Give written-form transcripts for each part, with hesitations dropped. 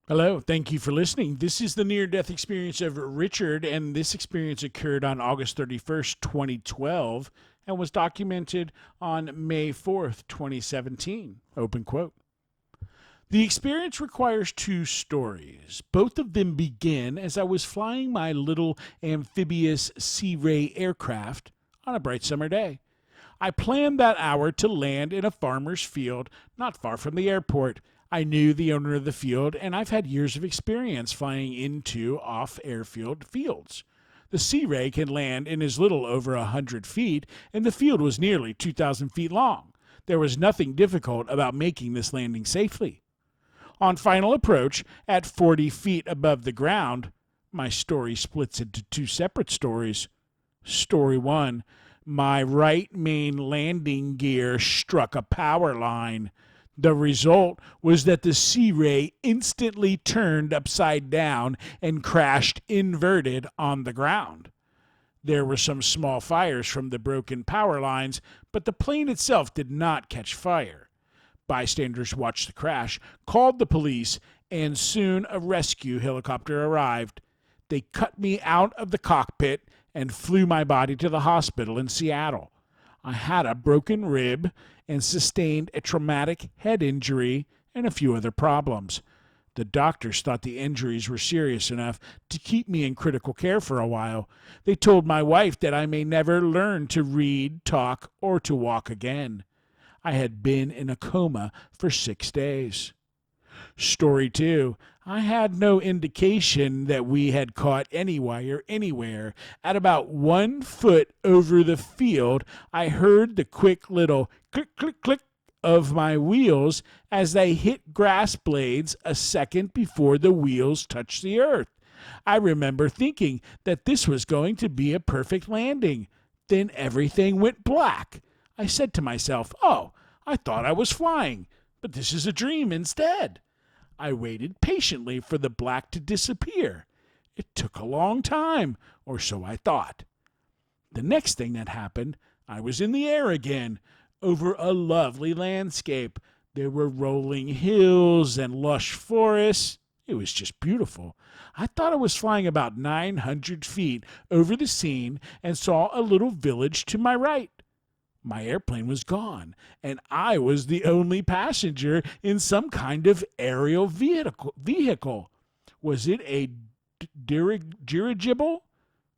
Hello, thank you for listening. This is the near death experience of Richard, and this experience occurred on August 31st, 2012, and was documented on May 4th, 2017. Open quote. The experience requires two stories. Both of them begin as I was flying my little amphibious Sea Ray aircraft on a bright summer day. I planned that hour to land in a farmer's field not far from the airport. I knew the owner of the field, and I've had years of experience flying into off airfield fields. The Sea Ray can land in as little over 100 feet, and the field was nearly 2,000 feet long. There was nothing difficult about making this landing safely. On final approach, at 40 feet above the ground, my story splits into two separate stories. Story 1: my right main landing gear struck a power line. The result was that the Sea Ray instantly turned upside down and crashed inverted on the ground. There were some small fires from the broken power lines, but the plane itself did not catch fire. Bystanders watched the crash, called the police, and soon a rescue helicopter arrived. They cut me out of the cockpit and flew my body to the hospital in Seattle. I had a broken rib and sustained a traumatic head injury and a few other problems. The doctors thought the injuries were serious enough to keep me in critical care for a while. They told my wife that I may never learn to read, talk, or to walk again. I had been in a coma for 6 days. Story 2: I had no indication that we had caught any wire anywhere. At about 1 foot over the field, I heard the quick little click, click, click of my wheels as they hit grass blades a second before the wheels touched the earth. I remember thinking that this was going to be a perfect landing. Then everything went black. I said to myself, "Oh, I thought I was flying, but this is a dream instead." I waited patiently for the black to disappear. It took a long time, or so I thought. The next thing that happened, I was in the air again, over a lovely landscape. There were rolling hills and lush forests. It was just beautiful. I thought I was flying about 900 feet over the scene and saw a little village to my right. My airplane was gone, and I was the only passenger in some kind of aerial vehicle. Was it a dirigible?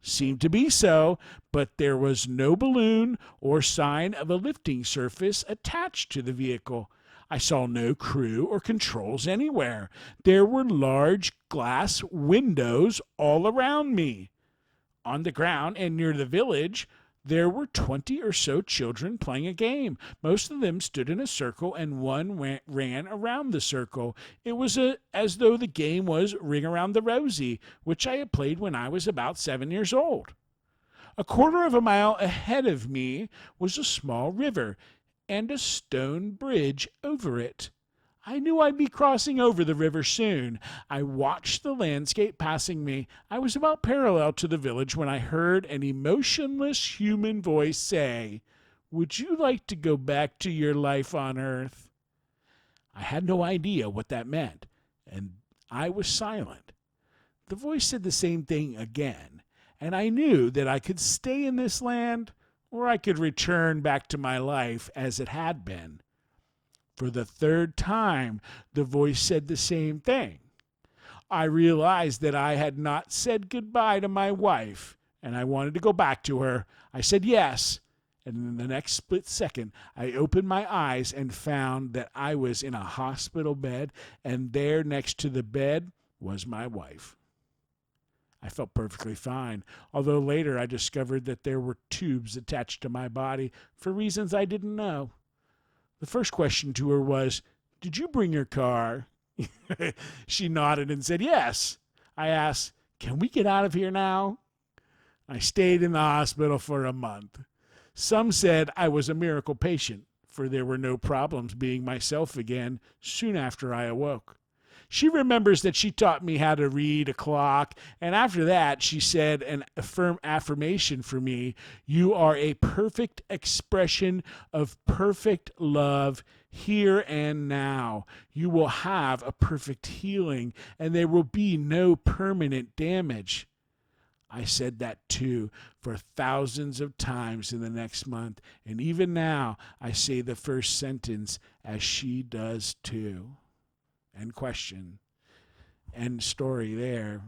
Seemed to be so, but there was no balloon or sign of a lifting surface attached to the vehicle. I saw no crew or controls anywhere. There were large glass windows all around me. On the ground and near the village, there were 20 or so children playing a game. Most of them stood in a circle, and one ran around the circle. It was as though the game was Ring Around the Rosie, which I had played when I was about 7 years old. A quarter of a mile ahead of me was a small river and a stone bridge over it. I knew I'd be crossing over the river soon. I watched the landscape passing me. I was about parallel to the village when I heard an emotionless human voice say, "Would you like to go back to your life on Earth?" I had no idea what that meant, and I was silent. The voice said the same thing again, and I knew that I could stay in this land or I could return back to my life as it had been. For the third time, the voice said the same thing. I realized that I had not said goodbye to my wife, and I wanted to go back to her. I said yes, and in the next split second, I opened my eyes and found that I was in a hospital bed, and there next to the bed was my wife. I felt perfectly fine, although later I discovered that there were tubes attached to my body for reasons I didn't know. The first question to her was, "Did you bring your car?" She nodded and said yes. I asked, "Can we get out of here now?" I stayed in the hospital for a month. Some said I was a miracle patient, for there were no problems being myself again soon after I awoke. She remembers that she taught me how to read a clock, and after that she said an affirmation for me: "You are a perfect expression of perfect love here and now. You will have a perfect healing, and there will be no permanent damage. I said that too for thousands of times in the next month, and even now I say the first sentence as she does too. End question. End story there.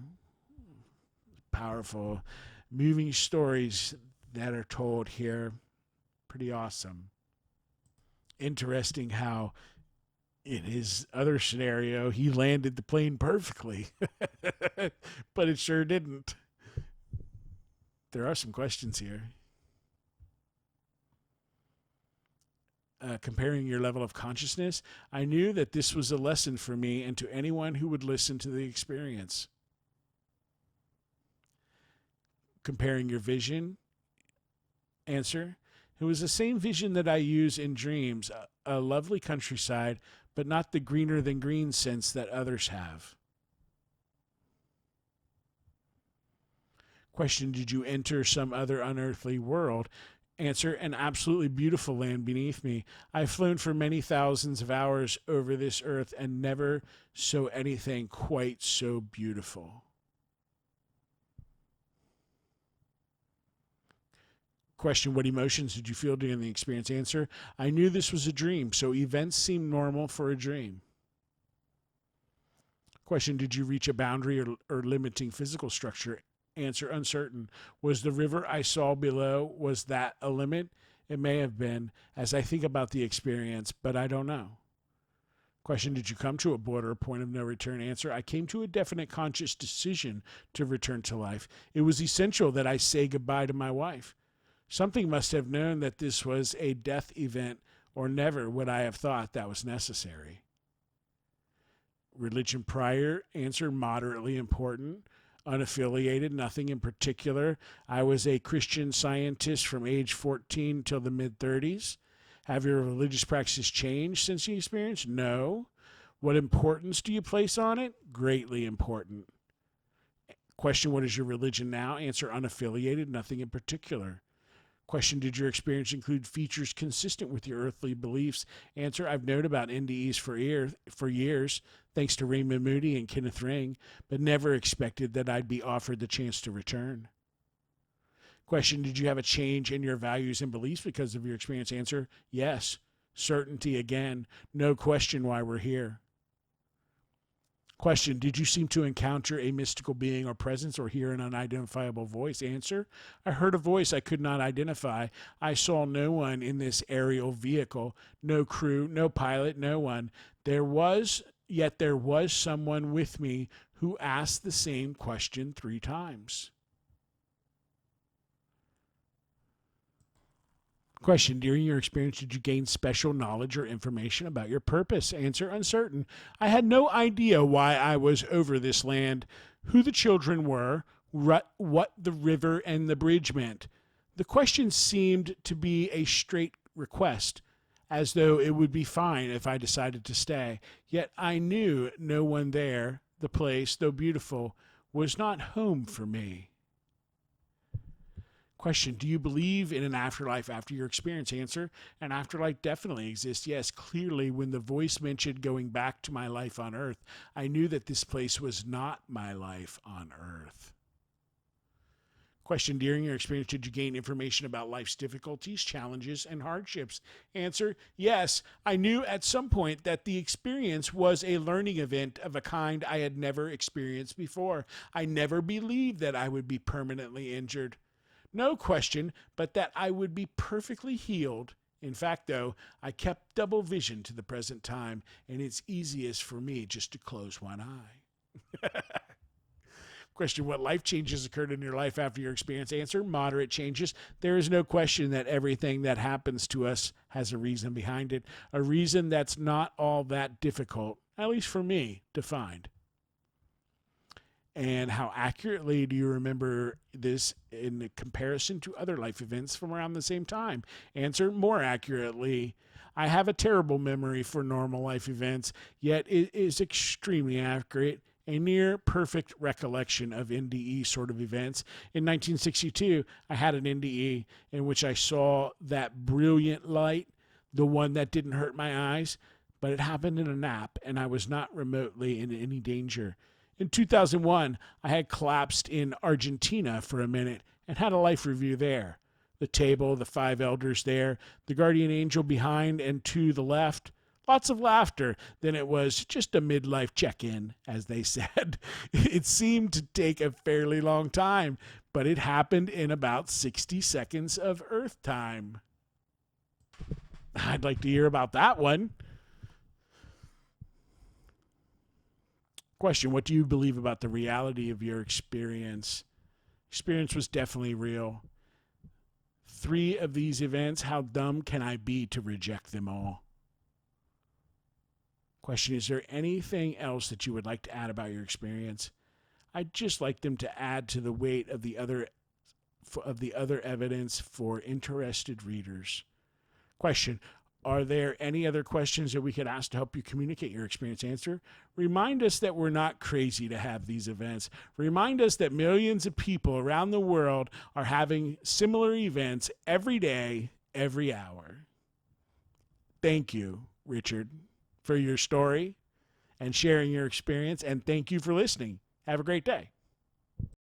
Powerful, moving stories that are told here. Pretty awesome. Interesting how in his other scenario he landed the plane perfectly, but it sure didn't. There are some questions here. Comparing your level of consciousness, I knew that this was a lesson for me and to anyone who would listen to the experience. Comparing your vision, answer, it was the same vision that I use in dreams, a lovely countryside, but not the greener than green sense that others have. Question, did you enter some other unearthly world? Answer, an absolutely beautiful land beneath me. I've flown for many thousands of hours over this earth and never saw anything quite so beautiful. Question, what emotions did you feel during the experience? Answer, I knew this was a dream, so events seemed normal for a dream. Question, did you reach a boundary or limiting physical structure? Answer, uncertain. Was the river I saw below, was that a limit? It may have been, as I think about the experience, but I don't know. Question, did you come to a border, point of no return? Answer, I came to a definite conscious decision to return to life. It was essential that I say goodbye to my wife. Something must have known that this was a death event, or never would I have thought that was necessary. Religion prior, answer, moderately important. Unaffiliated, nothing in particular. I was a Christian Scientist from age 14 till the mid-30s. Have your religious practices changed since the experience? No. What importance do you place on it? Greatly important. Question, what is your religion now? Answer, unaffiliated, nothing in particular. Question, did your experience include features consistent with your earthly beliefs? Answer, I've known about NDEs for years, thanks to Raymond Moody and Kenneth Ring, but never expected that I'd be offered the chance to return. Question, did you have a change in your values and beliefs because of your experience? Answer, yes. Certainty again. No question why we're here. Question, did you seem to encounter a mystical being or presence or hear an unidentifiable voice? Answer, I heard a voice I could not identify. I saw no one in this aerial vehicle, no crew, no pilot, no one. There was someone with me who asked the same question 3 times. Question, during your experience, did you gain special knowledge or information about your purpose? Answer, uncertain. I had no idea why I was over this land, who the children were, what the river and the bridge meant. The question seemed to be a straight request, as though it would be fine if I decided to stay. Yet I knew no one there, the place, though beautiful, was not home for me. Question, do you believe in an afterlife after your experience? Answer, an afterlife definitely exists. Yes, clearly when the voice mentioned going back to my life on earth, I knew that this place was not my life on earth. Question, during your experience, did you gain information about life's difficulties, challenges, and hardships? Answer, yes, I knew at some point that the experience was a learning event of a kind I had never experienced before. I never believed that I would be permanently injured. No question, but that I would be perfectly healed. In fact, though, I kept double vision to the present time, and it's easiest for me just to close one eye. Question, what life changes occurred in your life after your experience? Answer, moderate changes. There is no question that everything that happens to us has a reason behind it, a reason that's not all that difficult, at least for me, to find. And how accurately do you remember this in comparison to other life events from around the same time? Answer, more accurately. I have a terrible memory for normal life events, yet it is extremely accurate, a near perfect recollection of NDE sort of events. In 1962, I had an NDE in which I saw that brilliant light, The one that didn't hurt my eyes, but it happened in a nap, and I was not remotely in any danger. In 2001, I had collapsed in Argentina for a minute and had a life review there. The table, the 5 elders there, the guardian angel behind and to the left. Lots of laughter. Then it was just a midlife check-in, as they said. It seemed to take a fairly long time, but it happened in about 60 seconds of Earth time. I'd like to hear about that one. Question: what do you believe about the reality of your experience? Experience was definitely real. 3 of these events, how dumb can I be to reject them all? Question: is there anything else that you would like to add about your experience? I'd just like them to add to the weight of the other evidence for interested readers. Question: are there any other questions that we could ask to help you communicate your experience? Answer: remind us that we're not crazy to have these events. Remind us that millions of people around the world are having similar events every day, every hour. Thank you, Richard, for your story and sharing your experience, and thank you for listening. Have a great day.